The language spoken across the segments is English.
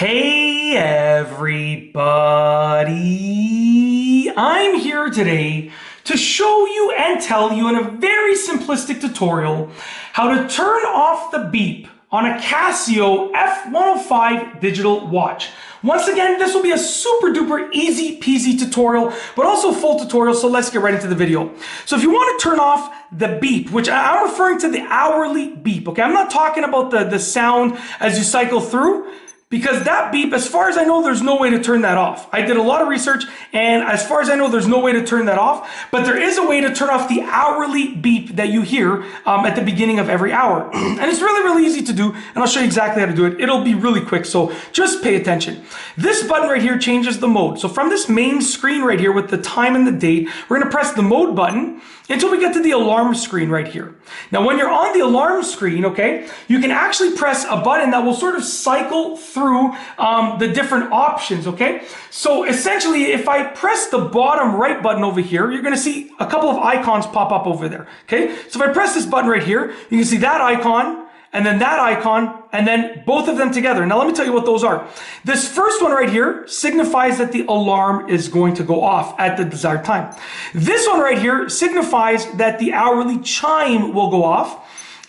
Hey everybody, I'm here today to show you and tell you in a very simplistic tutorial how to turn off the beep on a Casio F105 digital watch. Once again, this will be a super duper easy peasy tutorial, but also full tutorial, so let's get right into the video. So if you want to turn off the beep, which I'm referring to the hourly beep, okay? I'm not talking about the sound as you cycle through, because that beep, as far as I know, there's no way to turn that off. I did a lot of research, and as far as I know, there's no way to turn that off, but there is a way to turn off the hourly beep that you hear at the beginning of every hour. And it's really, really easy to do, and I'll show you exactly how to do it. It'll be really quick, so just pay attention. This button right here changes the mode. So from this main screen right here with the time and the date, we're gonna press the mode button until we get to the alarm screen right here. Now, when you're on the alarm screen, okay, you can actually press a button that will sort of cycle through the different options, okay? So essentially, if I press the bottom right button over here, you're gonna see a couple of icons pop up over there, okay? So if I press this button right here, you can see that icon, and then that icon, and then both of them together. Now let me tell you what those are. This first one right here signifies that the alarm is going to go off at the desired time. This one right here signifies that the hourly chime will go off.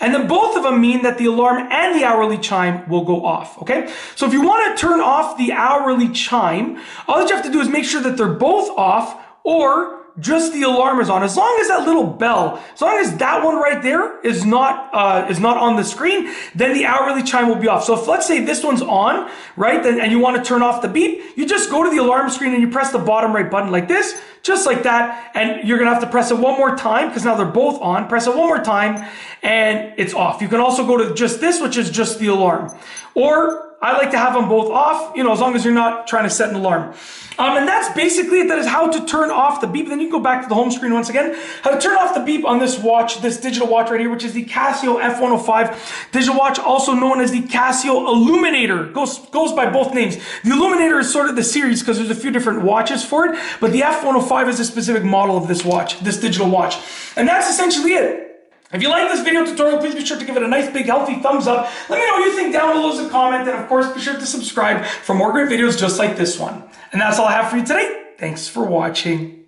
And then both of them mean that the alarm and the hourly chime will go off, okay? So if you want to turn off the hourly chime, all that you have to do is make sure that they're both off, or just the alarm is on. As long as that little bell, as long as that one right there is not on the screen, then the hourly chime will be off. So if, let's say, this one's on, right, then, and you want to turn off the beep, you just go to the alarm screen and you press the bottom right button like this, just like that, and you're gonna have to press it one more time because now they're both on. Press it one more time and it's off. You can also go to just this, which is just the alarm. Or I like to have them both off, as long as you're not trying to set an alarm. And that's basically it. That is how to turn off the beep. Then you can go back to the home screen once again. How to turn off the beep on this watch, this digital watch right here, which is the Casio F105 digital watch, also known as the Casio Illuminator. Goes by both names. The Illuminator is sort of the series because there's a few different watches for it, but the F105 is a specific model of this watch, this digital watch. And that's essentially it. If you like this video tutorial, please be sure to give it a nice big healthy thumbs up. Let me know what you think down below as a comment, and of course be sure to subscribe for more great videos just like this one. And that's all I have for you today. Thanks for watching.